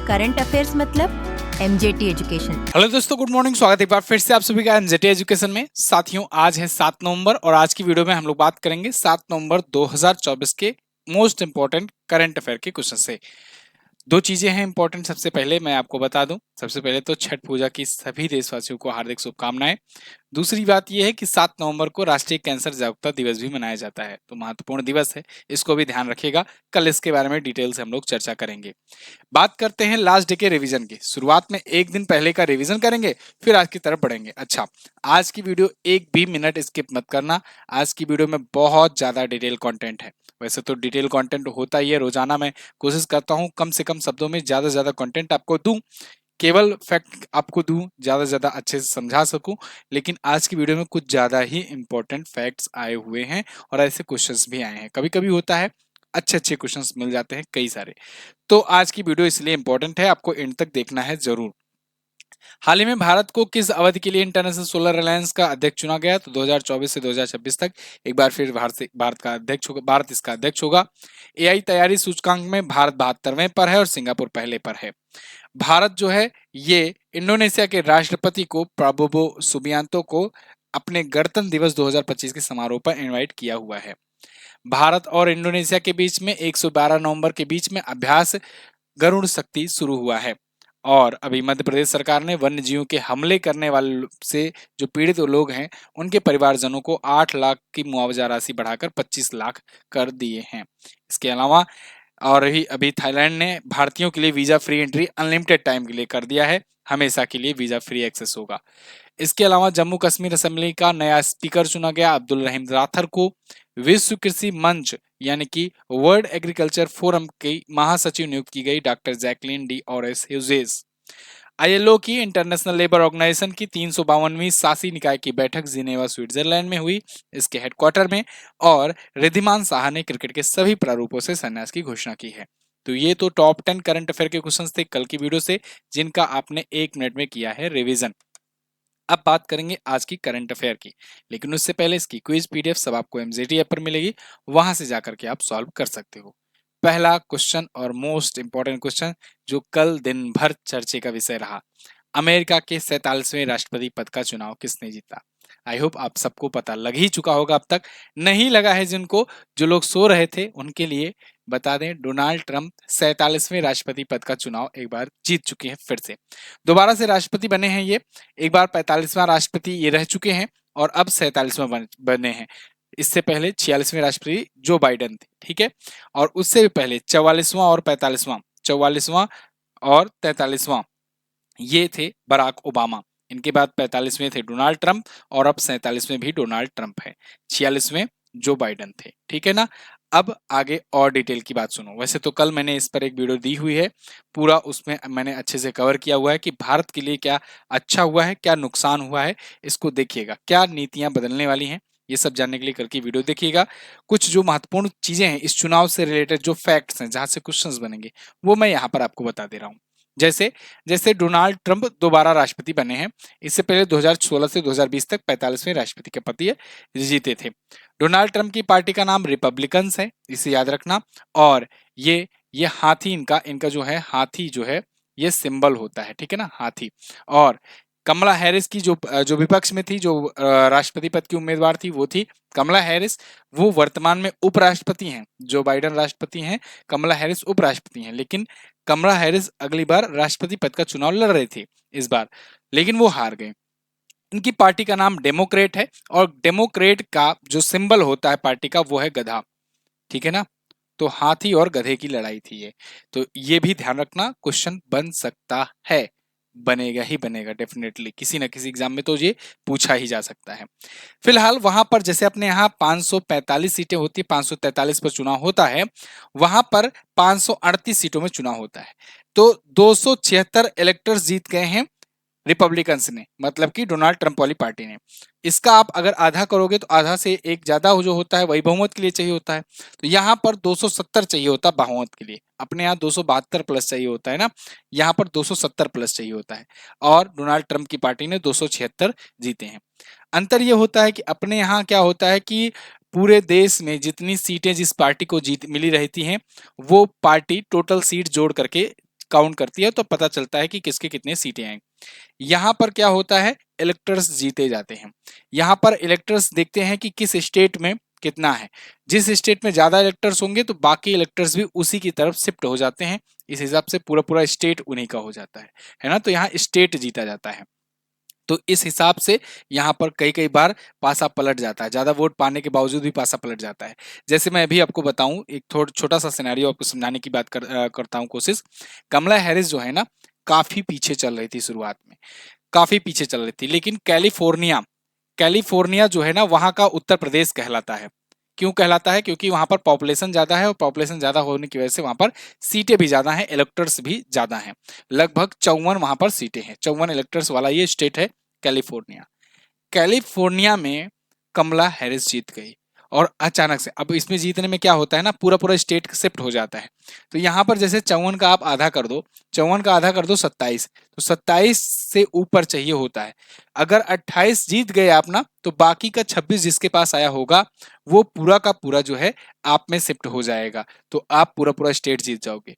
Current affairs मतलब MJT education. Hello दोस्तों, good morning. स्वागत है एक बार फिर से आप सभी का एमजेटी एजुकेशन में। साथियों, आज है 7 नवंबर और आज की वीडियो में हम लोग बात करेंगे 7 नवंबर 2024 के मोस्ट इंपॉर्टेंट करंट अफेयर के क्वेश्चन से। दो चीजें हैं इंपॉर्टेंट। सबसे पहले मैं आपको बता दूं, सबसे पहले तो छठ पूजा की सभी देशवासियों को हार्दिक शुभकामनाएं। दूसरी बात यह है कि 7 नवंबर को राष्ट्रीय कैंसर जागरूकता दिवस भी मनाया जाता है, तो महत्वपूर्ण दिवस है, इसको भी ध्यान रखिएगा। कल इसके बारे में डिटेल से हम लोग चर्चा करेंगे। बात करते हैं लास्ट डे के रिवीजन की। शुरुआत में एक दिन पहले का रिवीजन करेंगे, फिर आज की तरफ बढ़ेंगे। अच्छा, आज की वीडियो एक भी मिनट स्किप मत करना। आज की वीडियो में बहुत ज्यादा डिटेल कंटेंट है। वैसे तो डिटेल कंटेंट होता ही है, रोजाना मैं कोशिश करता हूं कम से कम शब्दों में ज्यादा से ज्यादा कंटेंट आपको दूं, केवल फैक्ट आपको दूं, ज्यादा से ज्यादा अच्छे से समझा सकूं। लेकिन आज की वीडियो में कुछ ज्यादा ही इंपॉर्टेंट फैक्ट्स आए हुए हैं और ऐसे क्वेश्चंस भी आए हैं। कभी कभी होता है अच्छे अच्छे क्वेश्चंस मिल जाते हैं कई सारे। तो आज की वीडियो इसलिए इंपॉर्टेंट है, आपको एंड तक देखना है जरूर। हाल ही में भारत को किस अवधि के लिए इंटरनेशनल सोलर अलायंस का अध्यक्ष चुना गया? तो 2024 से 2026 तक एक बार फिर भारत का अध्यक्ष होगा, भारत इसका अध्यक्ष होगा। एआई तैयारी सूचकांक में भारत 72वें पर है और सिंगापुर पहले पर है। भारत जो है ये इंडोनेशिया के राष्ट्रपति को प्राबोवो सुबियांतो को अपने गणतंत्र दिवस 2025 के समारोह पर इनवाइट किया हुआ है। भारत और इंडोनेशिया के बीच में 112 नवंबर के बीच में अभ्यास गरुड़ शक्ति शुरू हुआ है। और अभी मध्य प्रदेश सरकार ने वन्य जीवों के हमले करने वाले से जो पीड़ित लोग हैं उनके परिवारजनों को 8 लाख की मुआवजा राशि बढ़ाकर 25 लाख कर दिए हैं। इसके अलावा और अभी थाईलैंड ने भारतीयों के लिए visa free entry unlimited time के लिए कर दिया है, हमेशा के लिए वीजा फ्री एक्सेस होगा। इसके अलावा जम्मू कश्मीर असेंबली का नया स्पीकर चुना गया, अब्दुल रहीम राथर को। विश्व कृषि मंच यानी कि वर्ल्ड एग्रीकल्चर फोरम की महासचिव नियुक्त की गई doctor Jacqueline D ऑरेस Hughes. ILO की इंटरनेशनल लेबर ऑर्गेनाइजेशन की 352वीं शासी निकाय की बैठक जिनेवा स्विट्जरलैंड में हुई, इसके हेडक्वार्टर में। और रिद्धिमान साहा ने क्रिकेट के सभी प्रारूपों से संन्यास की घोषणा की है। तो ये तो टॉप 10 करंट अफेयर के क्वेश्चन थे कल की वीडियो से, जिनका आपने 1 मिनट में किया है रिविजन। अब बात करेंगे आज की करंट अफेयर की, लेकिन उससे पहले इसकी क्विज पीडीएफ सब आपको एमजेटी ऐप पर मिलेगी, वहां से जाकर के आप सॉल्व कर सकते हो। पहला क्वेश्चन और मोस्ट इंपॉर्टेंट क्वेश्चन जो कल दिन भर चर्चे का विषय रहा, अमेरिका के 47वें राष्ट्रपति पद का चुनाव किसने जीता? आई होप आप सबको पता लग ही चुका होगा। अब तक नहीं लगा है जिनको, जो लोग सो रहे थे उनके लिए बता दें, डोनाल्ड ट्रंप 47वें राष्ट्रपति पद का चुनाव एक बार जीत चुके हैं। फिर से दोबारा से राष्ट्रपति बने हैं ये। एक बार 45वां राष्ट्रपति ये रह चुके हैं और अब 47वां बने हैं। इससे पहले 46वें राष्ट्रपति जो बाइडेन थे, ठीक है। और उससे भी पहले 44वां और 45वां, 44वां और 43वां ये थे बराक ओबामा। इनके बाद 45वें थे डोनाल्ड ट्रंप और अब 47वें भी डोनाल्ड ट्रंप है। 46वें जो बाइडेन थे, ठीक है ना। अब आगे और डिटेल की बात सुनो। वैसे तो कल मैंने इस पर एक वीडियो दी हुई है, पूरा उसमें मैंने अच्छे से कवर किया हुआ है कि भारत के लिए क्या अच्छा हुआ है, क्या नुकसान हुआ है, इसको देखिएगा, क्या नीतियां बदलने वाली हैं, ये सब जानने के लिए कल की वीडियो देखिएगा। कुछ जो महत्वपूर्ण चीजें हैं इस चुनाव से रिलेटेड, जो फैक्ट्स हैं जहां से क्वेश्चंस बनेंगे, वो मैं यहाँ पर आपको बता दे रहा हूँ। जैसे जैसे डोनाल्ड ट्रंप दोबारा राष्ट्रपति बने हैं, इससे पहले 2016 से 2020 तक 45वें राष्ट्रपति के पद जीते थे। डोनाल्ड ट्रंप की पार्टी का नाम रिपब्लिकन्स है, इसे याद रखना। और ये हाथी, इनका इनका जो है हाथी जो है ये सिंबल होता है, ठीक है ना, हाथी। और कमला हैरिस की जो जो विपक्ष में थी, जो राष्ट्रपति पद की उम्मीदवार थी, वो थी कमला हैरिस। वो वर्तमान में उपराष्ट्रपति हैं। जो बाइडेन राष्ट्रपति हैं, कमला हैरिस उपराष्ट्रपति हैं। लेकिन कमला हैरिस अगली बार राष्ट्रपति पद का चुनाव लड़ रहे थे इस बार, लेकिन वो हार गए। इनकी पार्टी का नाम डेमोक्रेट है और डेमोक्रेट का जो सिंबल होता है पार्टी का वो है गधा, ठीक है ना। तो हाथी और गधे की लड़ाई थी ये। तो ये भी ध्यान रखना, क्वेश्चन बन सकता है, बनेगा ही बनेगा डेफिनेटली, किसी ना किसी एग्जाम में तो ये पूछा ही जा सकता है। फिलहाल वहां पर जैसे अपने यहाँ 545 सीटें होती है, 543 पर चुनाव होता है, वहां पर 538 सीटों में चुनाव होता है। तो 276 इलेक्टर्स जीत गए हैं रिपब्लिकन्स ने, मतलब कि डोनाल्ड ट्रंप वाली पार्टी ने। इसका आप अगर आधा करोगे तो आधा से एक ज्यादा जो होता है वही बहुमत के लिए चाहिए होता है। तो यहाँ पर 270 चाहिए होता है बहुमत के लिए। अपने यहाँ 272 प्लस चाहिए होता है ना, यहाँ पर 270 प्लस चाहिए होता है। और डोनाल्ड ट्रंप की पार्टी ने 276 जीते हैं। अंतर यह होता है कि अपने यहाँ क्या होता है कि पूरे देश में जितनी सीटें जिस पार्टी को जीत मिली रहती हैं, वो पार्टी टोटल सीट जोड़ करके काउंट करती है तो पता चलता है कि किसके कितने सीटें हैं। यहाँ पर क्या होता है, इलेक्टर्स जीते जाते हैं। यहाँ पर इलेक्टर्स देखते हैं कि किस स्टेट में कितना है। जिस स्टेट में ज्यादा इलेक्टर्स होंगे तो बाकी इलेक्टर्स भी उसी की तरफ शिफ्ट हो जाते हैं। इस हिसाब से पूरा पूरा स्टेट उन्हीं का हो जाता है ना। तो यहाँ स्टेट जीता जाता है। तो इस हिसाब से यहाँ पर कई कई बार पासा पलट जाता है, ज्यादा वोट पाने के बावजूद भी पासा पलट जाता है। जैसे मैं अभी आपको बताऊं, एक थोड़ा छोटा सा सिनेरियो आपको समझाने की बात करता हूं कोशिश। कमला हैरिस जो है ना, काफी पीछे चल रही थी शुरुआत में, काफी पीछे चल रही थी, लेकिन कैलिफोर्निया, कैलिफोर्निया जो है ना वहां का उत्तर प्रदेश कहलाता है। क्यों कहलाता है? क्योंकि वहां पर पॉपुलेशन ज्यादा है और पॉपुलेशन ज्यादा होने की वजह से वहां पर सीटें भी ज्यादा हैं, इलेक्टर्स भी ज्यादा हैं। लगभग 54 वहां पर सीटें हैं, 54 इलेक्टर्स वाला ये स्टेट है कैलिफोर्निया। कैलिफोर्निया में कमला हैरिस जीत गई और अचानक से, अब इसमें जीतने में क्या होता है ना, पूरा पूरा स्टेट शिफ्ट हो जाता है। तो यहाँ पर जैसे 54 का आप आधा कर दो, 54 का आधा कर दो 27, तो 27 से ऊपर चाहिए होता है। अगर 28 जीत गए आप ना, तो बाकी का 26 जिसके पास आया होगा वो पूरा का पूरा जो है आप में शिफ्ट हो जाएगा, तो आप पूरा पूरा स्टेट जीत जाओगे।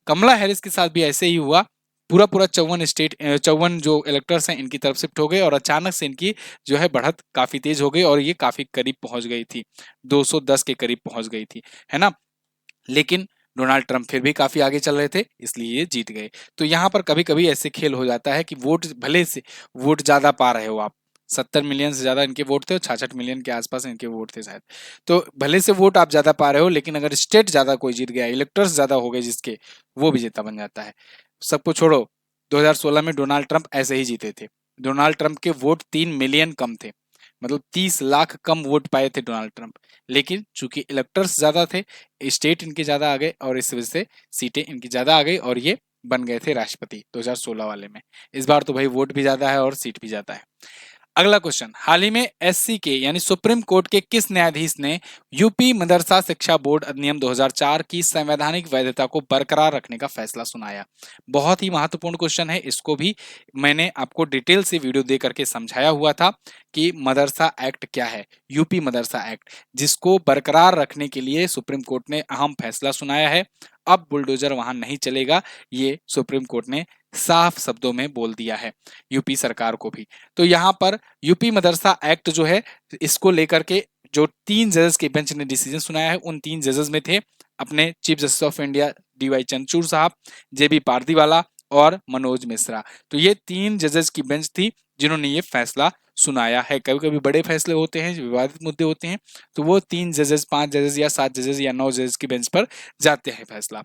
कमला हैरिस के साथ भी ऐसे ही हुआ, पूरा पूरा 54 जो इलेक्टर्स हैं इनकी तरफ शिफ्ट हो गए और अचानक से इनकी जो है बढ़त काफी तेज हो गई और ये काफी करीब पहुंच गई थी, 210 के करीब पहुंच गई थी, है ना। लेकिन डोनाल्ड ट्रंप फिर भी काफी आगे चल रहे थे, इसलिए ये जीत गए। तो यहाँ पर कभी कभी ऐसे खेल हो जाता है कि वोट भले से वोट ज्यादा पा रहे हो आप, 70 मिलियन से ज्यादा इनके वोट थे और 66 मिलियन के आसपास इनके वोट थे शायद। तो भले से वोट आप ज्यादा पा रहे हो, लेकिन अगर स्टेट ज्यादा कोई जीत गया, इलेक्टर्स ज्यादा हो गए जिसके, वो विजेता बन जाता है। सबको छोड़ो, 2016 में डोनाल्ड ट्रंप ऐसे ही जीते थे। डोनाल्ड ट्रंप के वोट 3 मिलियन कम थे, मतलब 30 लाख कम वोट पाए थे डोनाल्ड ट्रंप। लेकिन चूंकि इलेक्टर्स ज्यादा थे, स्टेट इनके ज्यादा आ गए और इस वजह से सीटें इनकी ज्यादा आ गई और ये बन गए थे राष्ट्रपति 2016 वाले में। इस बार तो भाई वोट भी ज्यादा है और सीट भी ज्यादा है। अगला क्वेश्चन, हाल ही में एससी के यानी सुप्रीम कोर्ट के किस न्यायाधीश ने यूपी मदरसा शिक्षा बोर्ड अधिनियम 2004 की संवैधानिक वैधता को बरकरार रखने का फैसला सुनाया? बहुत ही महत्वपूर्ण क्वेश्चन है, इसको भी मैंने आपको डिटेल से वीडियो दे करके समझाया हुआ था कि मदरसा एक्ट क्या है, यूपी मदरसा एक्ट, जिसको बरकरार रखने के लिए सुप्रीम कोर्ट ने अहम फैसला सुनाया है। अब बुलडोजर वहां नहीं चलेगा, ये सुप्रीम कोर्ट ने साफ शब्दों में बोल दिया है यूपी सरकार को भी। तो यहाँ पर यूपी मदरसा एक्ट जो है, इसको लेकर के जो 3 जजेस के बेंच ने डिसीजन सुनाया है, उन 3 जजेस में थे अपने chief justice of India DY Chandrachud साहब, जेबी पारदीवाला और मनोज मिश्रा। तो ये 3 जजेस की बेंच थी जिन्होंने ये फैसला सुनाया है। कभी कभी बड़े फैसले होते हैं, विवादित मुद्दे होते हैं, तो वो 3 जजेस, 5 जजेस या 7 जजेस या 9 जजेस की बेंच पर जाते हैं फैसला।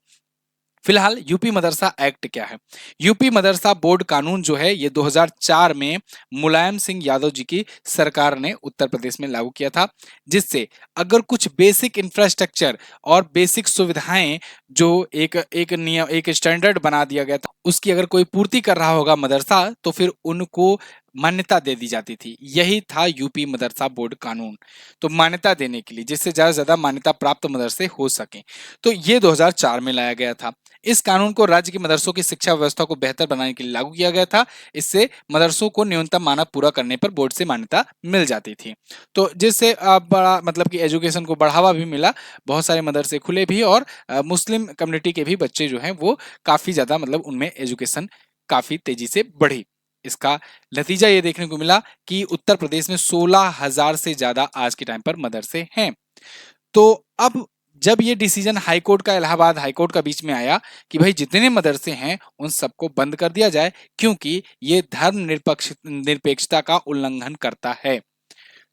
फिलहाल यूपी मदरसा एक्ट क्या है? यूपी मदरसा बोर्ड कानून जो है ये 2004 में मुलायम सिंह यादव जी की सरकार ने उत्तर प्रदेश में लागू किया था, जिससे अगर कुछ बेसिक इंफ्रास्ट्रक्चर और बेसिक सुविधाएं जो एक एक नियम, एक स्टैंडर्ड बना दिया गया था, उसकी अगर कोई पूर्ति कर रहा होगा मदरसा, तो फिर उनको मान्यता दे दी जाती थी। यही था यूपी मदरसा बोर्ड कानून। तो मान्यता देने के लिए, जिससे ज्यादा से ज्यादा मान्यता प्राप्त मदरसे हो सके, तो ये 2004 में लाया गया था। इस कानून को राज्य के मदरसों की शिक्षा व्यवस्था को बेहतर बनाने के लिए लागू किया गया था। इससे मदरसों को न्यूनतम मानक पूरा करने पर बोर्ड से मान्यता मिल जाती थी। तो जिससे बड़ा मतलब कि एजुकेशन को बढ़ावा भी मिला, बहुत सारे मदरसे खुले भी और मुस्लिम कम्युनिटी के भी बच्चे जो हैं वो काफी ज्यादा मतलब उनमें एजुकेशन काफी तेजी से बढ़ी। इसका नतीजा ये देखने को मिला कि उत्तर प्रदेश में 16,000 से ज्यादा आज के टाइम पर मदरसे हैं। तो अब जब ये डिसीजन हाईकोर्ट का, इलाहाबाद हाईकोर्ट का बीच में आया कि भाई जितने मदरसे हैं उन सबको बंद कर दिया जाए, क्योंकि ये धर्म निरपेक्षता का उल्लंघन करता है।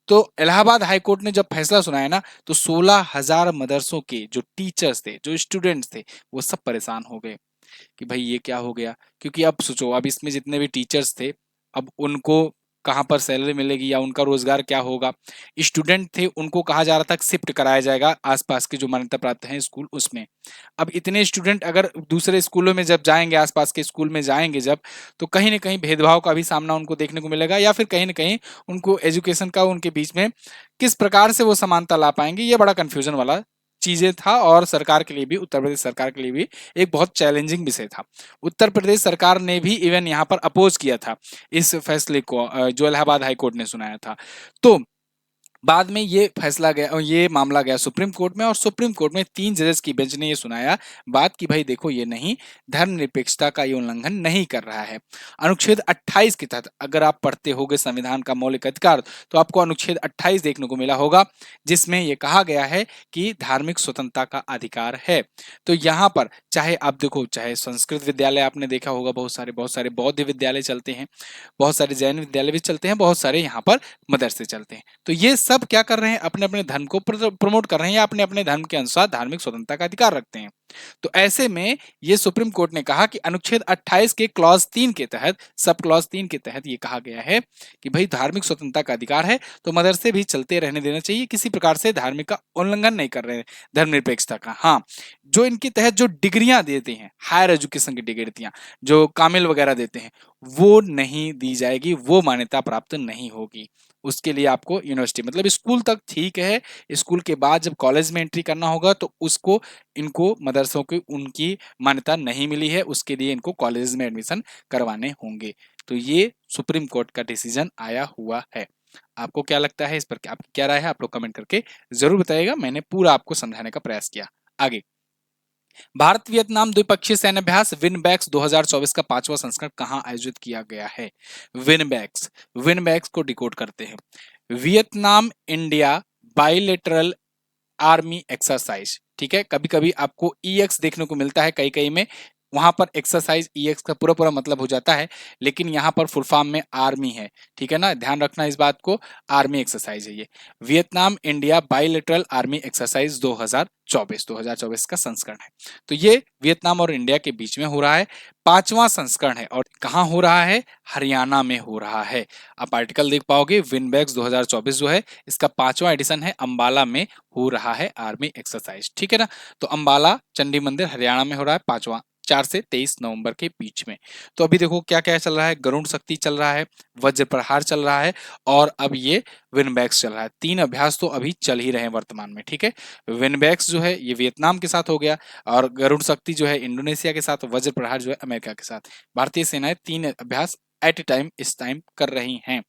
तो इलाहाबाद हाईकोर्ट ने जब फैसला सुनाया ना, तो 16,000 मदरसों के जो टीचर्स थे, जो स्टूडेंट्स थे, वो सब परेशान हो गए कि भाई ये क्या हो गया। क्योंकि अब सोचो, अब इसमें जितने भी टीचर्स थे, अब उनको कहाँ पर सैलरी मिलेगी या उनका रोजगार क्या होगा। स्टूडेंट थे, उनको कहा जा रहा था शिफ्ट कराया जाएगा आसपास के जो मान्यता प्राप्त हैं स्कूल, उसमें। अब इतने स्टूडेंट अगर दूसरे स्कूलों में जब जाएंगे, आसपास के स्कूल में जाएंगे जब, तो कहीं ना कहीं भेदभाव का भी सामना उनको देखने को मिलेगा, या फिर कहीं ना कहीं उनको एजुकेशन का, उनके बीच में किस प्रकार से वो समानता ला पाएंगे, ये बड़ा कंफ्यूजन वाला चीजें था। और सरकार के लिए भी, उत्तर प्रदेश सरकार के लिए भी एक बहुत चैलेंजिंग विषय था। उत्तर प्रदेश सरकार ने भी इवन यहाँ पर अपोज किया था इस फैसले को जो इलाहाबाद हाईकोर्ट ने सुनाया था। तो बाद में ये फैसला गया, ये मामला गया सुप्रीम कोर्ट में, और सुप्रीम कोर्ट में 3 जजेस की बेंच ने ये सुनाया बात कि भाई देखो ये नहीं, धर्मनिरपेक्षता का ये उल्लंघन नहीं कर रहा है। अनुच्छेद 28 के तहत अगर आप पढ़ते होगे संविधान का मौलिक अधिकार, तो आपको अनुच्छेद 28 देखने को मिला होगा, जिसमें ये कहा गया है कि धार्मिक स्वतंत्रता का अधिकार है। तो यहाँ पर चाहे आप देखो, चाहे संस्कृत विद्यालय आपने देखा होगा, बहुत सारे बौद्ध विद्यालय चलते हैं, बहुत सारे जैन विद्यालय भी चलते हैं, बहुत सारे यहाँ पर मदरसे चलते हैं। तो ये सब क्या कर रहे हैं, अपने अपने धर्म को प्रमोट कर रहे हैं, या अपने अपने धर्म के अनुसार धार्मिक स्वतंत्रता का अधिकार रखते हैं। तो ऐसे में ये सुप्रीम कोर्ट ने कहा कि अनुच्छेद 28 के क्लॉज 3 के तहत, सब क्लॉज 3 के तहत ये कहा गया है कि भाई धार्मिक स्वतंत्रता का अधिकार है, तो मदरसे भी चलते रहने देना चाहिए, किसी प्रकार से धार्मिक का उल्लंघन नहीं कर रहे हैं, धर्मनिरपेक्षता का। हाँ, जो इनके तहत जो डिग्रियां देते हैं, हायर एजुकेशन की डिग्रियां जो कामिल वगैरह देते हैं, वो नहीं दी जाएगी, वो मान्यता प्राप्त नहीं होगी। उसके लिए आपको यूनिवर्सिटी, मतलब स्कूल तक ठीक है, स्कूल के बाद जब कॉलेज में एंट्री करना होगा तो उसको, इनको मदरसों की उनकी मान्यता नहीं मिली है, उसके लिए इनको कॉलेज में एडमिशन करवाने होंगे। तो ये सुप्रीम कोर्ट का डिसीजन आया हुआ है। आपको क्या लगता है इस पर, आपकी क्या राय है, आप लोग कमेंट करके जरूर बताइएगा। मैंने पूरा आपको समझाने का प्रयास किया। आगे, भारत वियतनाम द्विपक्षीय सैन्य अभ्यास विनबैक्स 2024 का 5वां संस्करण कहां आयोजित किया गया है? विनबैक्स, विनबैक्स को डिकोड करते हैं, Vietnam India bilateral army exercise. ठीक है, कभी कभी आपको ईएक्स देखने को मिलता है कई कई में, वहां पर एक्सरसाइज ईएक्स का पूरा पूरा मतलब हो जाता है, लेकिन यहाँ पर फुल फॉर्म में आर्मी है। ठीक है ना, ध्यान रखना इस बात को, आर्मी एक्सरसाइज है ये, Vietnam India bilateral army exercise 2024 का संस्करण है। तो ये वियतनाम और इंडिया के बीच में हो रहा है, 5वां संस्करण है, और कहाँ हो रहा है? हरियाणा में हो रहा है। आप आर्टिकल देख पाओगे, विनबैक्स 2024 जो है इसका 5वां एडिशन है, अंबाला में हो रहा है आर्मी एक्सरसाइज। ठीक है ना, तो अंबाला चंडी मंदिर हरियाणा में हो रहा है 5वां, 4 से 23 नवंबर के बीच में। तो अभी देखो क्या क्या चल रहा है, गरुड़ शक्ति चल रहा है, वज्र प्रहार चल रहा है, और अब ये विनबैक्स चल रहा है। 3 अभ्यास तो अभी चल ही रहे हैं वर्तमान में। ठीक है, विनबैक्स जो है ये वियतनाम के साथ हो गया, और गरुड़ शक्ति जो है इंडोनेशिया के साथ, वज्र प्रहार जो है अमेरिका के साथ। भारतीय सेनाएं 3 अभ्यास एट ए टाइम इस टाइम कर रही हैं।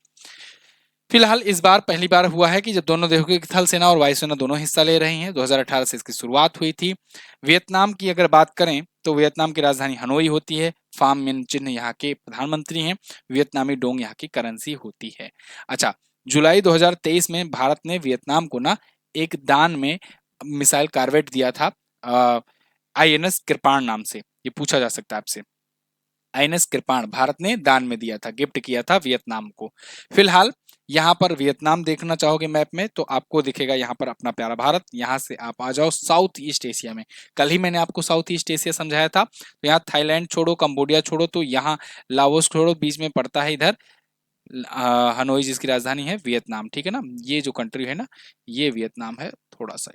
फिलहाल इस बार पहली बार हुआ है कि जब दोनों देशों की थल सेना और वायुसेना दोनों हिस्सा ले रही हैं। 2018 से इसकी शुरुआत हुई थी। वियतनाम की अगर बात करें तो वियतनाम की राजधानी हनोई होती है, फाम मिन चिन्ह यहाँ के प्रधानमंत्री हैं, वियतनामी डोंग यहाँ की करेंसी होती है। अच्छा, जुलाई 2023 में भारत ने वियतनाम को ना एक दान में मिसाइल कार्वेट दिया था, आईएनएस कृपाण नाम से, ये पूछा जा सकता है आपसे। आईएनएस कृपाण भारत ने दान में दिया था, गिफ्ट किया था वियतनाम को। फिलहाल यहाँ पर वियतनाम देखना चाहोगे मैप में तो आपको दिखेगा यहाँ पर अपना प्यारा भारत। यहाँ से आप आ जाओ साउथ ईस्ट एशिया में। कल ही मैंने आपको साउथ ईस्ट एशिया समझाया था, तो यहाँ थाईलैंड छोड़ो, कंबोडिया छोड़ो, तो यहाँ लाओस छोड़ो, बीच में पड़ता है इधर हनोई जिसकी राजधानी है वियतनाम। ठीक है ना, ये जो कंट्री है ना, ये वियतनाम है, थोड़ा सा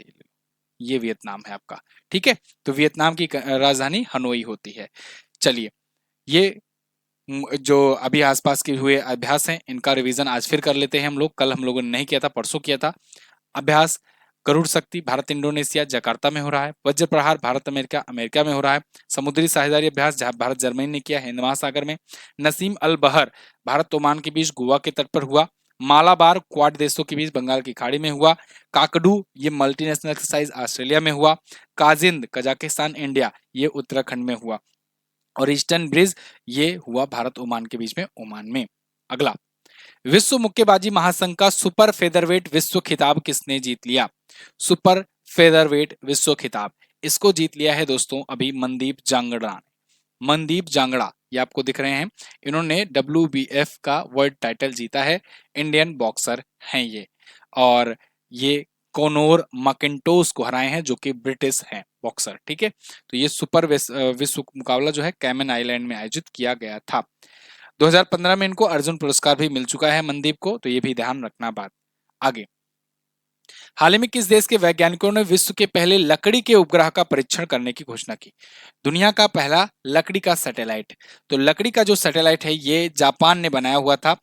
ये वियतनाम है आपका। ठीक है, तो वियतनाम की राजधानी हनोई होती है। चलिए, ये जो अभी आसपास के हुए अभ्यास हैं इनका रिवीजन आज फिर कर लेते हैं हम लोग। कल हम लोगों ने नहीं किया था, परसों किया था। अभ्यास गरुड़ शक्ति भारत इंडोनेशिया जकार्ता में हो रहा है। वज्र प्रहार भारत अमेरिका अमेरिका में हो रहा है। समुद्री साझेदारी अभ्यास जहां भारत जर्मनी ने किया हिंद महासागर में। नसीम अल बहर भारत ओमान के बीच गोवा के तट पर हुआ। मालाबार क्वाड देशों के बीच बंगाल की खाड़ी में हुआ। काकडू ये मल्टीनेशनल एक्सरसाइज ऑस्ट्रेलिया में हुआ। काजिंद कजाकिस्तान इंडिया ये उत्तराखंड में हुआ। और ईस्टर्न ब्रिज ये हुआ भारत ओमान के बीच में, ओमान में। अगला, विश्व मुक्केबाजी महासंघ का सुपर फेदरवेट विश्व खिताब किसने जीत लिया? सुपर फेदरवेट विश्व खिताब इसको जीत लिया है दोस्तों अभी मनदीप जांगड़ा। मनदीप जांगड़ा ये आपको दिख रहे हैं, इन्होंने WBF का वर्ल्ड टाइटल जीता है। इंडियन बॉक्सर हैं ये, और ये कोनोर मैकिंटोश को हराए हैं जो कि ब्रिटिश हैं बॉक्सर। ठीक है, तो ये सुपर विश्व मुकाबला जो है कैमन आइलैंड में आयोजित किया गया था। 2015 में इनको अर्जुन पुरस्कार भी मिल चुका है मनदीप को, तो ये भी ध्यान रखना बात। आगे, हाल ही में किस देश के वैज्ञानिकों ने विश्व के पहले लकड़ी के उपग्रह का परीक्षण करने की घोषणा की? दुनिया का पहला लकड़ी का सैटेलाइट। तो लकड़ी का जो सैटेलाइट है ये जापान ने बनाया हुआ था।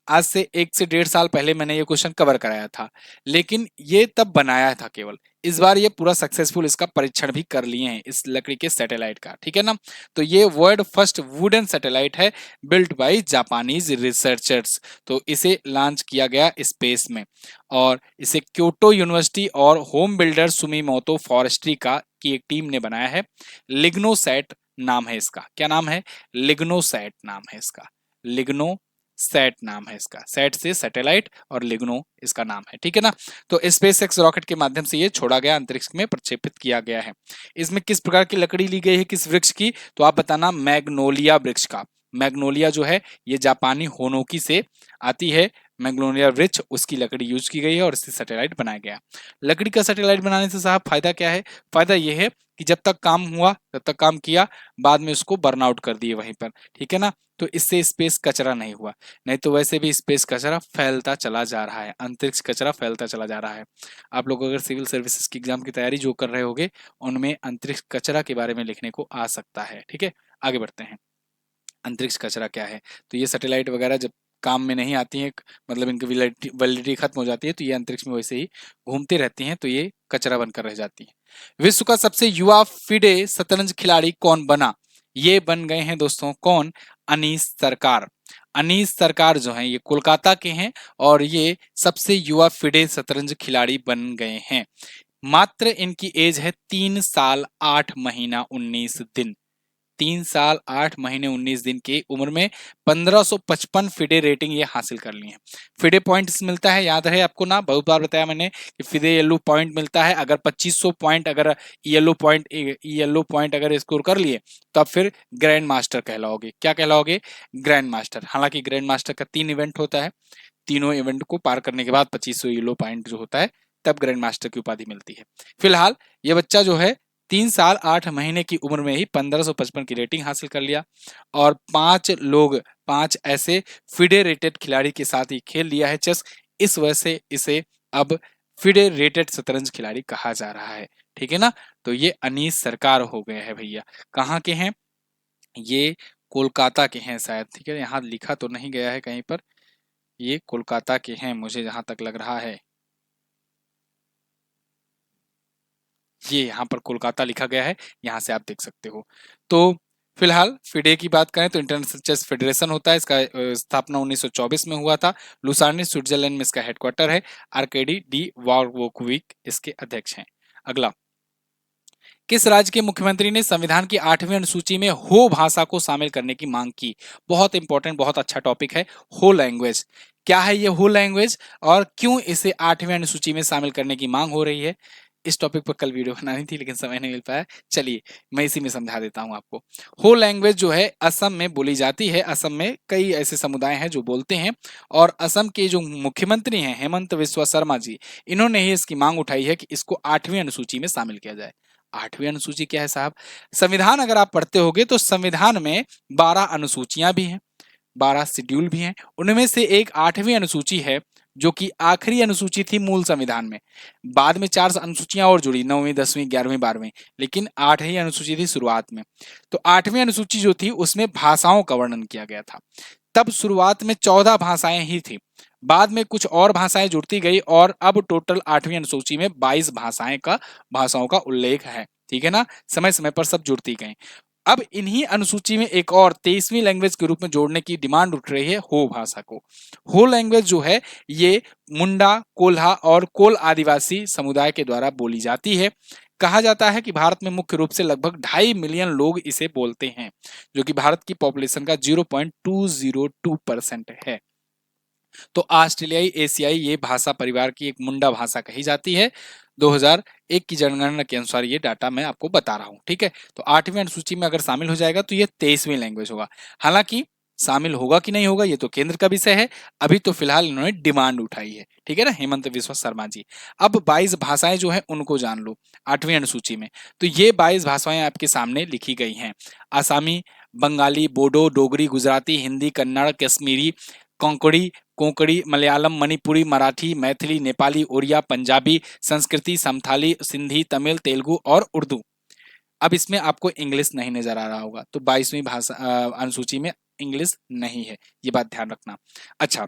आज से 1 से 1.5 साल पहले मैंने ये क्वेश्चन कवर कराया था, लेकिन ये तब बनाया था केवल, इस बार ये पूरा सक्सेसफुल इसका परीक्षण भी कर लिए हैं इस लकड़ी के सैटेलाइट का, ठीक है ना। तो ये वर्ल्ड फर्स्ट वुडन सैटेलाइट है बिल्ट बाय जापानीज रिसर्चर्स। तो इसे लॉन्च किया गया स्पेस में, और इसे क्योटो यूनिवर्सिटी और होम बिल्डर सुमिमोतो फॉरेस्ट्री का की एक टीम ने बनाया है। लिग्नोसैट नाम है इसका। क्या नाम है? लिग्नोसैट नाम है इसका। लिग्नो सैट नाम है इसका। सैट से सैटेलाइट और लिग्नो इसका नाम है, ठीक है ना। तो स्पेस एक्स रॉकेट के माध्यम से ये छोड़ा गया, अंतरिक्ष में प्रक्षेपित किया गया है। इसमें किस प्रकार की लकड़ी ली गई है, किस वृक्ष की? तो आप बताना, मैग्नोलिया वृक्ष का। मैग्नोलिया जो है ये जापानी होनोकी से आती है, मैग्नोलिया वृक्ष, उसकी लकड़ी यूज की गई है और इससे सैटेलाइट बनाया गया। लकड़ी का सैटेलाइट बनाने से साहब फायदा क्या है? फायदा ये है कि जब तक काम हुआ तब तक काम किया, बाद में उसको बर्न आउट कर दिए वहीं पर, ठीक है ना। तो इससे स्पेस कचरा नहीं हुआ, नहीं तो वैसे भी स्पेस कचरा फैलता चला जा रहा है, अंतरिक्ष कचरा फैलता चला जा रहा है। आप लोग अगर सिविल सर्विसेज की एग्जाम की तैयारी जो कर रहे होगे, उनमें अंतरिक्ष कचरा के बारे में लिखने को आ सकता है, ठीक है। आगे बढ़ते हैं। अंतरिक्ष कचरा क्या है? तो ये सैटेलाइट वगैरह जब काम में नहीं आती हैं, मतलब इनकी वैलिडिटी खत्म हो जाती है, तो ये अंतरिक्ष में वैसे ही घूमती रहती हैं, तो ये कचरा बनकर रह जाती है। विश्व का सबसे युवा फिडे शतरंज खिलाड़ी कौन बना? ये बन गए हैं दोस्तों, कौन? अनीस सरकार। अनीस सरकार जो हैं ये कोलकाता के हैं, और ये सबसे युवा फिडे शतरंज खिलाड़ी बन गए हैं। मात्र इनकी एज है 3 साल 8 महीना 19 दिन। 3 साल 8 महीने 19 दिन की उम्र में 1555 फिडे रेटिंग ये हासिल कर ली है। फिडे पॉइंट्स मिलता है, याद है आपको ना, बहुत बार बताया मैंने कि फिडे येलो पॉइंट मिलता है। अगर 2500 पॉइंट अगर येलो पॉइंट अगर स्कोर कर लिए तो आप फिर ग्रैंड मास्टर कहलाओगे। क्या कहलाओगे? Grand master. हालांकि ग्रैंड मास्टर का 3 इवेंट होता है, तीनों इवेंट को पार करने के बाद 2500 येलो पॉइंट जो होता है, तब ग्रैंड मास्टर की उपाधि मिलती है। फिलहाल ये बच्चा जो है 3 साल 8 महीने की उम्र में ही 1555 की रेटिंग हासिल कर लिया, और 5 ऐसे फिडे रेटेड खिलाड़ी के साथ ही खेल लिया है चेस। इस वजह से इसे अब फिडे रेटेड शतरंज खिलाड़ी कहा जा रहा है, ठीक है ना। तो ये अनीस सरकार हो गए हैं भैया। कहाँ के हैं? ये कोलकाता के हैं शायद, ठीक है। यहाँ लिखा तो नहीं गया है कहीं पर, ये कोलकाता के हैं मुझे जहां तक लग रहा है। ये यहाँ पर कोलकाता लिखा गया है, यहाँ से आप देख सकते हो। तो फिलहाल फिडे की बात करें तो इंटरनेशनल चेस फेडरेशन होता है, इसका स्थापना 1924 में हुआ था। लुसार्नी स्विट्जरलैंड में इसका हेडक्वार्टर है। आर्केडी डी वार्वोकोविक इसके अध्यक्ष हैं। अगला, किस राज्य के मुख्यमंत्री ने संविधान की 8वीं अनुसूची में हो भाषा को शामिल करने की मांग की? बहुत इंपॉर्टेंट, बहुत अच्छा टॉपिक है, हो लैंग्वेज। क्या है ये हो लैंग्वेज, और क्यों इसे 8वीं अनुसूची में शामिल करने की मांग हो रही है? इस टॉपिक पर कल वीडियो बनानी थी लेकिन समय नहीं मिल पाया। चलिए मैं इसी में समझा देता हूं आपको। हो लैंग्वेज जो है असम में बोली जाती है। असम में कई ऐसे समुदाय हैं जो बोलते हैं, और असम के जो मुख्यमंत्री हैं हेमंत बिस्वा शर्मा जी, इन्होंने ही इसकी मांग उठाई है कि इसको 8वीं अनुसूची में शामिल किया जाए। 8वीं अनुसूची क्या है साहब? संविधान अगर आप पढ़ते होगे तो संविधान में 12 अनुसूचियां भी हैं, 12 शेड्यूल भी हैं। उनमें से एक 8वीं अनुसूची है, जो कि आखिरी अनुसूची थी मूल संविधान में। बाद में 4 अनुसूचियां और जुड़ी, 9वीं 10वीं 11वीं 12वीं, लेकिन 8वीं अनुसूची थी शुरुआत में। तो 8वीं अनुसूची जो थी उसमें भाषाओं का वर्णन किया गया था। तब शुरुआत में 14 भाषाएं ही थी, बाद में कुछ और भाषाएं जुड़ती गई, और अब टोटल 8वीं अनुसूची में 22 भाषाओं का उल्लेख है, ठीक है ना। समय समय पर सब जुड़ती गई। अब इन्हीं अनुसूची में एक और 23वीं लैंग्वेज के रूप में जोड़ने की डिमांड उठ रही है, हो भाषा को। हो लैंग्वेज जो है ये मुंडा, कोल्हा और कोल आदिवासी समुदाय के द्वारा बोली जाती है। कहा जाता है कि भारत में मुख्य रूप से लगभग 2.5 मिलियन लोग इसे बोलते हैं, जो कि भारत की पॉपुलेशन का 0.202% है। तो ऑस्ट्रेलियाई एशियाई ये भाषा परिवार की एक मुंडा भाषा कही जाती है। 2001 की जनगणना के अनुसार ये डाटा मैं आपको बता रहा हूँ, ठीक है। तो 8वीं अनुसूची में अगर शामिल हो जाएगा तो ये 23वीं लैंग्वेज होगा। हालांकि शामिल होगा कि नहीं होगा ये तो केंद्र का विषय है। अभी तो फिलहाल इन्होंने डिमांड उठाई है, ठीक है ना, हेमंत बिस्वा शर्मा जी। अब 22 भाषाएं जो है उनको जान लो 8वीं अनुसूची में। तो ये 22 भाषाएं आपके सामने लिखी गई हैं। आसामी, बंगाली, बोडो, डोगरी, गुजराती, हिंदी, कन्नड़, कश्मीरी, कोंकणी, कोंकणी, मलयालम, मणिपुरी, मराठी, मैथिली, नेपाली, ओडिया, पंजाबी, संस्कृति, संथाली, सिंधी, तमिल, तेलुगु और उर्दू। अब इसमें आपको इंग्लिश नहीं नजर आ रहा होगा, तो 22वीं भाषा अनुसूची में इंग्लिश नहीं है, ये बात ध्यान रखना। अच्छा,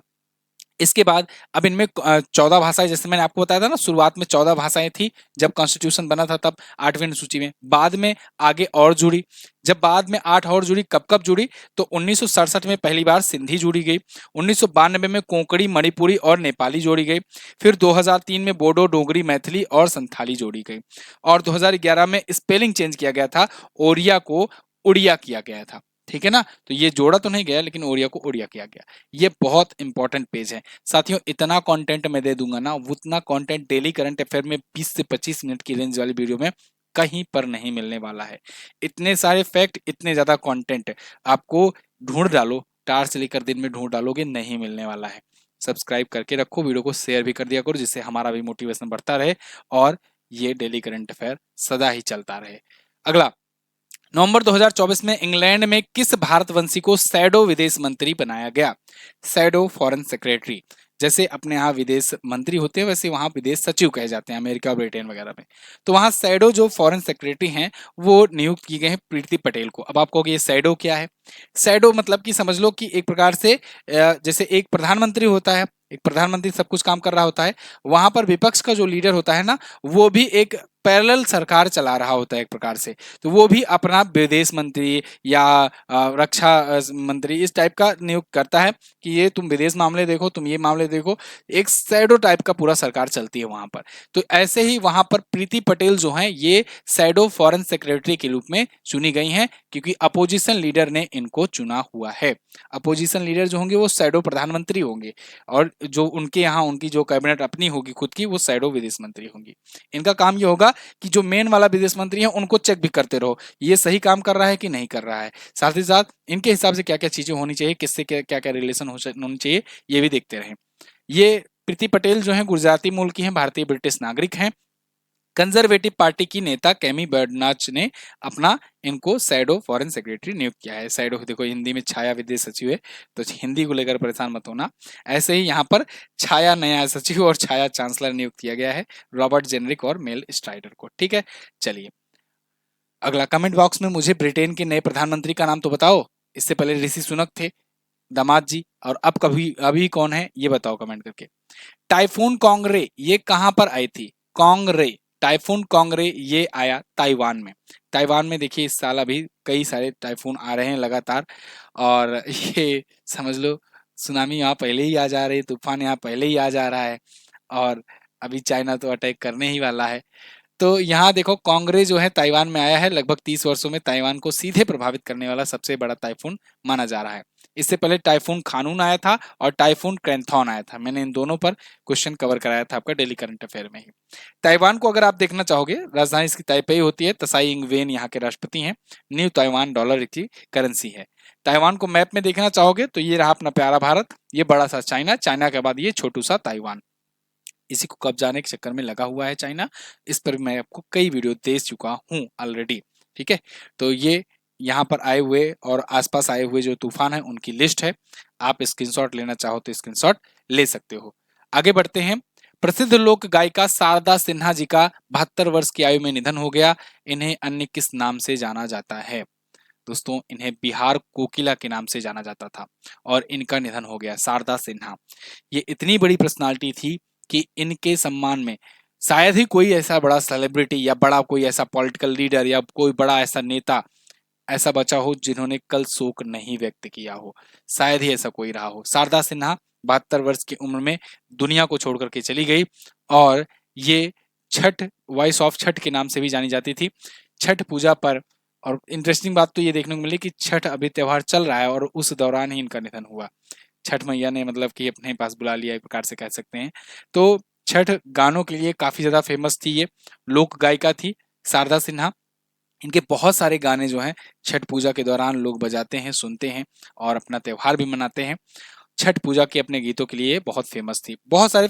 इसके बाद अब इनमें 14 भाषाएं, जैसे मैंने आपको बताया था ना, शुरुआत में 14 भाषाएं थी जब कॉन्स्टिट्यूशन बना था, तब 8वीं अनुसूची में, बाद में आगे और जुड़ी। जब बाद में 8 और जुड़ी, कब कब जुड़ी, तो 1967 में पहली बार सिंधी जोड़ी गई, 1992 में कोंकणी, मणिपुरी और नेपाली जोड़ी गई, फिर 2003 में बोडो, डोगरी, मैथिली और संथाली जोड़ी गई, और 2011 में स्पेलिंग चेंज किया गया था, ओरिया को उड़िया किया गया था। ठीक है ना, तो ये जोड़ा तो नहीं गया, लेकिन ओरिया को उड़िया किया गया। ये बहुत इंपॉर्टेंट पेज है साथियों। इतना कंटेंट मैं दे दूंगा ना, उतना कंटेंट डेली करंट अफेयर में 20 से 25 मिनट की रेंज वाली वीडियो में कहीं पर नहीं मिलने वाला है। इतने सारे फैक्ट, इतने ज्यादा कंटेंट आपको ढूंढ डालो, टार से लेकर दिन में ढूंढ डालोगे, नहीं मिलने वाला है। सब्सक्राइब करके रखो, वीडियो को शेयर भी कर दिया करो, जिससे हमारा भी मोटिवेशन बढ़ता रहे और ये डेली करंट अफेयर सदा ही चलता रहे। अगला, नवंबर 2024 में इंग्लैंड में किस भारतवंशी को शैडो विदेश मंत्री बनाया गया? Shadow foreign secretary. जैसे अपने यहाँ विदेश मंत्री होते हैं, वैसे वहां विदेश सचिव कहे जाते हैं अमेरिका, ब्रिटेन वगैरह में। तो वहां शैडो जो फॉरेन सेक्रेटरी हैं, वो नियुक्त की गए हैं प्रीति पटेल को। अब आप कहोगे ये शैडो क्या है? शैडो मतलब कि समझ लो कि एक प्रकार से जैसे एक प्रधानमंत्री होता है, एक प्रधानमंत्री सब कुछ काम कर रहा होता है, वहां पर विपक्ष का जो लीडर होता है ना, वो भी एक पैरेलल सरकार चला रहा होता है एक प्रकार से। तो वो भी अपना विदेश मंत्री या रक्षा मंत्री इस टाइप का नियुक्त करता है कि ये तुम विदेश मामले देखो, तुम ये मामले देखो। एक शैडो टाइप का पूरा सरकार चलती है वहां पर। तो ऐसे ही वहां पर प्रीति पटेल जो हैं, ये शैडो फॉरेन सेक्रेटरी के रूप में चुनी गई हैं, क्योंकि अपोजिशन लीडर ने इनको चुना हुआ है। अपोजिशन लीडर जो होंगे वो शैडो प्रधानमंत्री होंगे, और जो उनके यहाँ उनकी जो कैबिनेट अपनी होगी खुद की, वो शैडो विदेश मंत्री होंगी। इनका काम ये होगा कि जो मेन वाला विदेश मंत्री है उनको चेक भी करते रहो, ये सही काम कर रहा है कि नहीं कर रहा है। साथ ही साथ इनके हिसाब से क्या क्या चीजें होनी चाहिए, किससे क्या क्या रिलेशन होनी चाहिए, ये भी देखते रहें। ये प्रीति पटेल जो है गुजराती मूल की हैं, भारतीय ब्रिटिश नागरिक हैं। कंजर्वेटिव पार्टी की नेता कैमी बर्डनाच ने अपना इनको शैडो फॉरेन सेक्रेटरी नियुक्त किया है। शैडो देखो हिंदी में छाया विदेश सचिव है, तो हिंदी को लेकर परेशान मत होना। ऐसे ही यहाँ पर छाया नया सचिव और छाया चांसलर नियुक्त किया गया है, रॉबर्ट जेनरिक और मेल स्ट्राइडर को। ठीक है, चलिए अगला, कमेंट बॉक्स में मुझे ब्रिटेन के नए प्रधानमंत्री का नाम तो बताओ। इससे पहले ऋषि सुनक थे, दामाद जी, और अब कभी अभी कौन है ये बताओ कमेंट करके। टाइफून कॉन्गरे ये कहां पर आई थी? कॉन्गरे, टाइफून कॉन्गरे ये आया ताइवान में। ताइवान में देखिए इस साल अभी कई सारे टाइफून आ रहे हैं लगातार, और ये समझ लो सुनामी यहाँ पहले ही आ जा रही है, तूफान यहाँ पहले ही आ जा रहा है, और अभी चाइना तो अटैक करने ही वाला है। तो यहाँ देखो कॉन्गरे जो है ताइवान में आया है, लगभग 30 वर्षों में ताइवान को सीधे प्रभावित करने वाला सबसे बड़ा टाइफून माना जा रहा है। इससे पहले टाइफून खानून आया था और टाइफून क्रैंथॉन आया था। मैंने इन दोनों पर क्वेश्चन कवर कराया था आपका डेली करंट अफेयर में ही। ताइवान को अगर आप देखना चाहोगे, राजधानी इसकी ताइपेई होती है, तसाई इंग वेन यहाँ के राष्ट्रपति हैं, न्यू ताइवान डॉलर की करेंसी है। ताइवान को मैप में देखना चाहोगे तो ये रहा अपना प्यारा भारत, ये बड़ा सा चाइना, चाइना के बाद ये छोटू सा ताइवान। इसी को कब्जाने के चक्कर में लगा हुआ है चाइना। इस पर मैं आपको कई वीडियो दे चुका हूं ऑलरेडी। ठीक है, तो ये यहाँ पर आए हुए और आसपास आए हुए जो तूफान है उनकी लिस्ट है, आप स्क्रीनशॉट लेना चाहो तो स्क्रीनशॉट ले सकते हो। आगे बढ़ते हैं। प्रसिद्ध लोक गायिका शारदा सिन्हा जी का 72 वर्ष की आयु में निधन हो गया। इन्हें अन्य किस नाम से जाना जाता है? दोस्तों, इन्हें बिहार कोकिला के नाम से जाना जाता था और इनका निधन हो गया। शारदा सिन्हा ये इतनी बड़ी पर्सनालिटी थी कि इनके सम्मान में शायद ही कोई ऐसा बड़ा सेलिब्रिटी या बड़ा कोई ऐसा पॉलिटिकल लीडर या कोई बड़ा ऐसा नेता ऐसा बचा हो जिन्होंने कल शोक नहीं व्यक्त किया हो। शायद ही ऐसा कोई रहा हो। शारदा सिन्हा 72 वर्ष की उम्र में दुनिया को छोड़ करके चली गई, और ये छठ, वॉइस ऑफ छठ के नाम से भी जानी जाती थी। छठ पूजा पर, और इंटरेस्टिंग बात तो ये देखने को मिली कि छठ अभी त्योहार चल रहा है और उस दौरान ही इनका निधन हुआ। छठ मैया ने मतलब कि अपने पास बुला लिया, एक प्रकार से कह सकते हैं। तो छठ गानों के लिए काफी ज्यादा फेमस थी, ये लोक गायिका थी शारदा सिन्हा। इनके बहुत सारे गाने जो हैं छठ पूजा के दौरान लोग बजाते हैं, सुनते हैं और अपना त्योहार भी मनाते हैं। छठ पूजा के अपने गीतों के लिए बहुत फेमस थी। बहुत सारे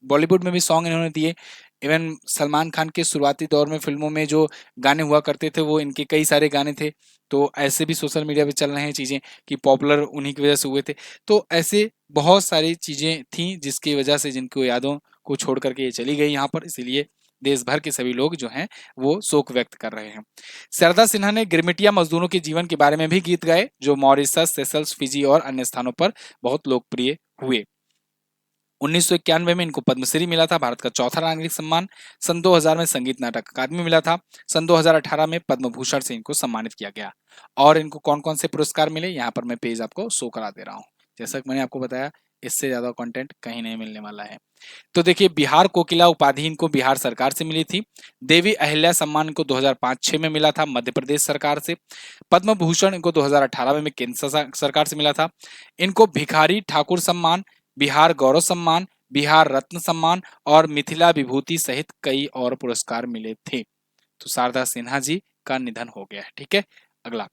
बॉलीवुड में भी सॉन्ग इन्होंने दिए। इवन सलमान खान के शुरुआती दौर में फिल्मों में जो गाने हुआ करते थे वो इनके कई सारे गाने थे। तो ऐसे भी सोशल मीडिया पे चल रहे हैं चीज़ें कि पॉपुलर उन्हीं की वजह से हुए थे। तो ऐसे बहुत सारी चीज़ें थी जिसकी वजह से जिनको यादों को छोड़ करके ये चली गई यहाँ पर, इसीलिए देश भर के सभी लोग जो हैं वो शोक व्यक्त कर रहे हैं। शारदा सिन्हा ने गिरमिटिया मजदूरों के जीवन के बारे में भी गीत गाए, जो मॉरिशस, सेशल्स, फिजी और अन्य स्थानों पर बहुत लोकप्रिय हुए। 1991 में इनको पद्मश्री मिला था, भारत का चौथा नागरिक सम्मान। सन 2000 में संगीत नाटक अकादमी मिला था। सन 2018 में पद्म भूषण से इनको सम्मानित किया गया। और इनको कौन कौन से पुरस्कार मिले, यहाँ पर मैं पेज आपको शो करा दे रहा हूँ। जैसा कि मैंने आपको बताया, इससे ज्यादा कंटेंट कहीं नहीं मिलने वाला है। तो देखिए, बिहार कोकिला उपाधि इनको बिहार सरकार से मिली थी। देवी अहिल्या सम्मान इनको 2005-6 में मिला था मध्य प्रदेश सरकार से। पद्म भूषण इनको 2018 में केंद्र सरकार से मिला था। इनको भिखारी ठाकुर सम्मान, बिहार गौरव सम्मान, बिहार रत्न सम्मान और मिथिला विभूति सहित कई और पुरस्कार मिले थे। तो शारदा सिन्हा जी का निधन हो गया है। ठीक है, अगला,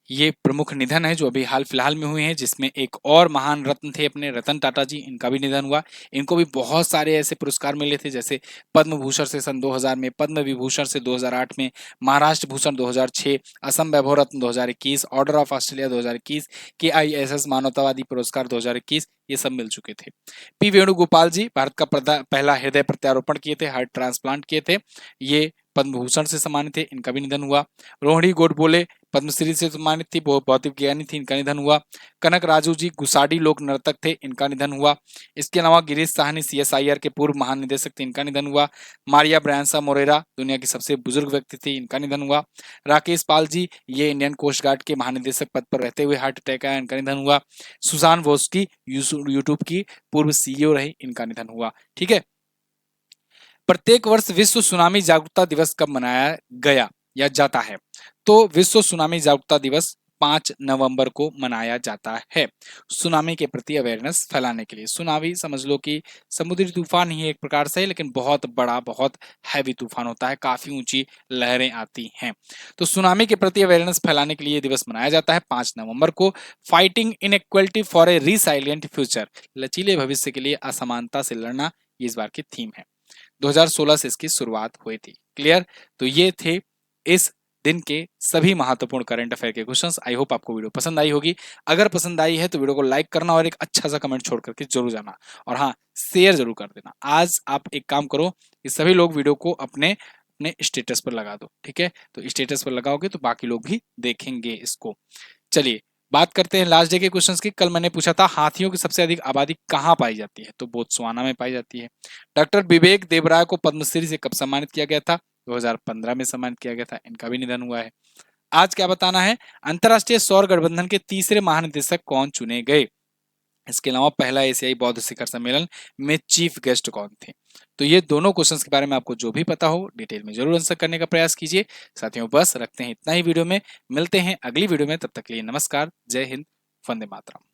ये प्रमुख निधन है जो अभी हाल फिलहाल में हुए हैं, जिसमें एक और महान रत्न थे अपने रतन टाटा जी, इनका भी निधन हुआ। इनको भी बहुत सारे ऐसे पुरस्कार मिले थे, जैसे पद्म भूषण से सन 2000 में, पद्म विभूषण से 2008 में, महाराष्ट्र भूषण 2006, असम वैभव रत्न 2021, ऑर्डर ऑफ ऑस्ट्रेलिया 2021, KISS मानवतावादी पुरस्कार 2021, ये सब मिल चुके थे। पी वेणुगोपाल जी भारत का पहला हृदय प्रत्यारोपण किए थे, हार्ट ट्रांसप्लांट किए थे, ये पद्म भूषण से सम्मानित थे, इनका भी निधन हुआ। रोहिणी गोडबोले पद्मश्री से सम्मानित थी, भौतिक ज्ञानी थी, इनका निधन हुआ। कनक राजू जी गुसाडी लोक नर्तक थे, इनका निधन हुआ। इसके अलावा गिरीश साहनी CSIR के पूर्व महानिदेशक थे, इनका निधन हुआ। मारिया ब्रांसा मोरेरा दुनिया की सबसे बुजुर्ग व्यक्ति थी, इनका निधन हुआ। राकेश पाल जी, ये इंडियन कोस्ट गार्ड के महानिदेशक पद पर रहते हुए हार्ट अटैक आया, इनका निधन हुआ। सुजान वोस्की यूट्यूब की पूर्व CEO रही, इनका निधन हुआ। ठीक है, प्रत्येक वर्ष विश्व सुनामी जागरूकता दिवस कब मनाया गया या जाता है? तो विश्व सुनामी जागरूकता दिवस 5 नवंबर को मनाया जाता है, सुनामी के प्रति अवेयरनेस फैलाने के लिए। सुनामी समझ लो कि समुद्री तूफान ही एक प्रकार से है, लेकिन बहुत बड़ा, बहुत हैवी तूफान होता है, काफी ऊंची लहरें आती हैं। तो सुनामी के प्रति अवेयरनेस फैलाने के लिए ये दिवस मनाया जाता है 5 नवंबर को। Fighting inequality for a resilient future, लचीले भविष्य के लिए असमानता से लड़ना, ये इस बार की थीम है। 2016 से इसकी शुरुआत हुई थी। क्लियर? तो ये थे इस दिन के सभी महत्वपूर्ण करंट अफेयर के क्वेश्चंस। आई होप आपको वीडियो पसंद आई होगी। अगर पसंद आई है तो वीडियो को लाइक करना और एक अच्छा सा कमेंट छोड़ करके जरूर जाना, और हाँ, शेयर जरूर कर देना। आज आप एक काम करो कि सभी लोग वीडियो को अपने अपने स्टेटस पर लगा दो। ठीक है, तो स्टेटस पर लगाओगे तो बाकी लोग भी देखेंगे इसको। चलिए बात करते हैं लास्ट डे के क्वेश्चंस की। कल मैंने पूछा था हाथियों की सबसे अधिक आबादी कहाँ पाई जाती है, तो बोत्सवाना में पाई जाती है। डॉक्टर विवेक देवराय को पद्मश्री से कब सम्मानित किया गया था? 2015 में सम्मानित किया गया था, इनका भी निधन हुआ है। आज क्या बताना है, अंतरराष्ट्रीय सौर गठबंधन के तीसरे महानिदेशक कौन चुने गए? इसके अलावा पहला एशियाई बौद्ध शिखर सम्मेलन में चीफ गेस्ट कौन थे? तो ये दोनों क्वेश्चंस के बारे में आपको जो भी पता हो डिटेल में जरूर आंसर करने का प्रयास कीजिए। साथियों, बस रखते हैं इतना ही वीडियो में, मिलते हैं अगली वीडियो में, तब तक के लिए नमस्कार, जय हिंद, वंदे मातरम।